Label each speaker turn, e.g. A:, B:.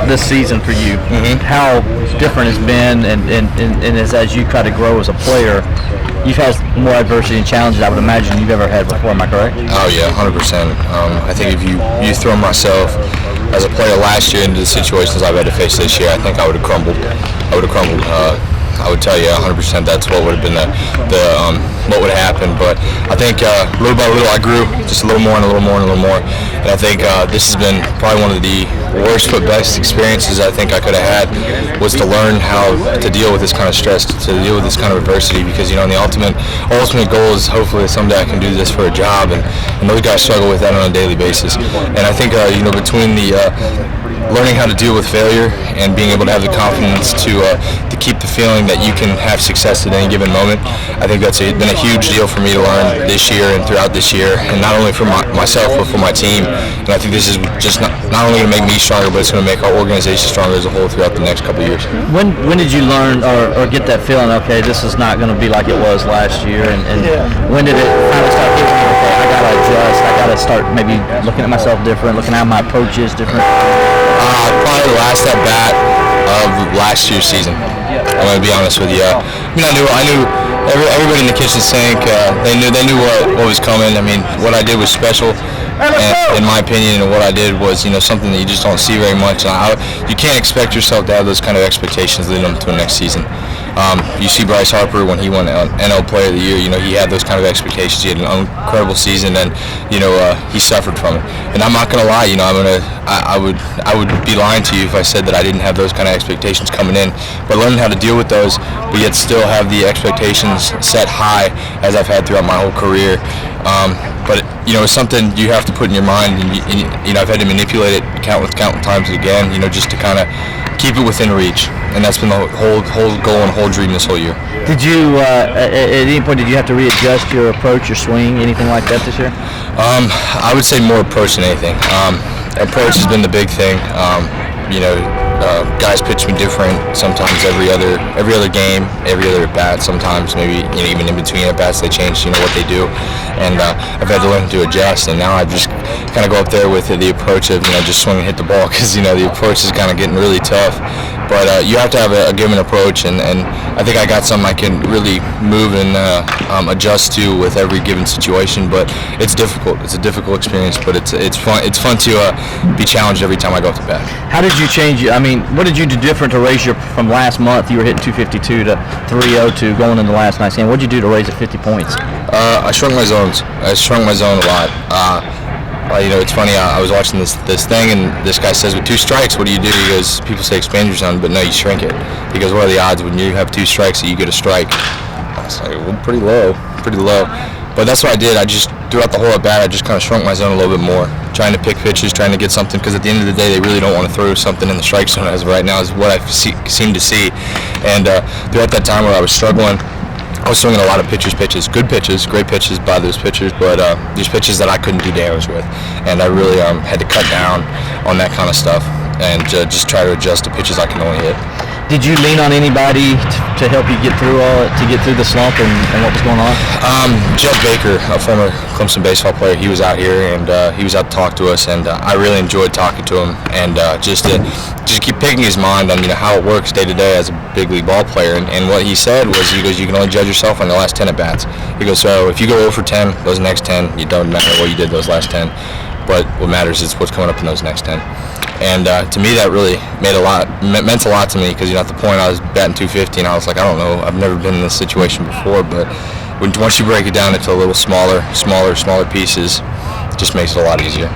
A: this season for you, how different it's been, and as you try to grow as a player, you've had more adversity and challenges I would imagine you've ever had before. Am I correct?
B: Oh yeah, 100%. I think if you throw myself as a player last year into the situations I've had to face this year, I think I would have crumbled. I would tell you 100% that's what would have been what would have happened. But I think little by little I grew just a little more and a little more and a little more. And I think this has been probably one of the worst but best experiences I think I could have had, was to learn how to deal with this kind of stress, to deal with this kind of adversity. Because the ultimate goal is hopefully someday I can do this for a job, and those guys struggle with that on a daily basis. And I think between the learning how to deal with failure and being able to have the confidence to keep the feeling that you can have success at any given moment, I think that's been a huge deal for me to learn this year and throughout this year, and not only for myself but for my team. And I think this is just not only going to make me stronger, but it's going to make our organization stronger as a whole throughout the next couple of years.
A: When did you learn or get that feeling, okay, this is not going to be like it was last year, and when did it finally start hitting you, okay, I got to adjust, I got to start maybe looking at myself different, looking at how my approach is different?
B: Probably the last at bat of last year's season. I'm going to be honest with you. I knew everybody in the kitchen sink. They knew what was coming. What I did was special, and in my opinion, and what I did was something that you just don't see very much. And you can't expect yourself to have those kind of expectations leading up to the next season. You see Bryce Harper when he won NL Player of the Year. He had those kind of expectations. He had an incredible season, and he suffered from it. And I'm not going to lie. I would be lying to you if I said that I didn't have those kind of expectations coming in. But learning how to deal with those, but yet still have the expectations set high as I've had throughout my whole career. But it's something you have to put in your mind, and I've had to manipulate it countless times again. Just to kind of keep it within reach, and that's been the whole goal and whole dream this whole year.
A: Did you at any point did you have to readjust your approach, your swing, anything like that this year?
B: I would say more approach than anything. Approach has been the big thing. Guys pitch me different sometimes every other game, every other at bat. Sometimes maybe even in between at bats they change what they do, and I've had to learn to adjust. And now I just kind of go up there with the approach of just swing and hit the ball, because the approach is kind of getting really tough. But you have to have a given approach, and I think I got something I can really move and adjust to with every given situation. But it's difficult. It's a difficult experience, but it's fun. It's fun to be challenged every time I go up to bat.
A: How did you change? What did you do different to raise from last month? You were hitting 252 to 302 going into last night's game. What did you do to raise it 50 points?
B: I shrunk my zones. I shrunk my zone a lot. It's funny, I was watching this thing, and this guy says, with 2 strikes, what do you do? He goes, people say expand your zone, but no, you shrink it. He goes, what are the odds when you have 2 strikes that you get a strike? I was like, well, pretty low. But that's what I did. I just, throughout the whole at bat, I just kind of shrunk my zone a little bit more, trying to pick pitches, trying to get something, because at the end of the day, they really don't want to throw something in the strike zone as of right now, is what I seem to see. And throughout that time where I was struggling, I was swinging a lot of pitches, good pitches, great pitches by those pitchers, but these pitches that I couldn't do damage with. And I really had to cut down on that kind of stuff and just try to adjust to pitches I can only hit.
A: Did you lean on anybody to help you get through the slump and what was going on?
B: Jeff Baker, a former Clemson baseball player, he was out here, and he was out to talk to us, and I really enjoyed talking to him, and just to keep picking his mind on how it works day to day as a big league ball player. And what he said was, he goes, you can only judge yourself on the last 10 at bats. He goes, so if you go 0 for 10, those next 10, it don't matter what you did those last 10. But what matters is what's coming up in those next 10. And to me, that really meant a lot to me, because at the point I was batting 250, and I was like, I don't know, I've never been in this situation before. But once you break it down into a little smaller pieces, it just makes it a lot easier.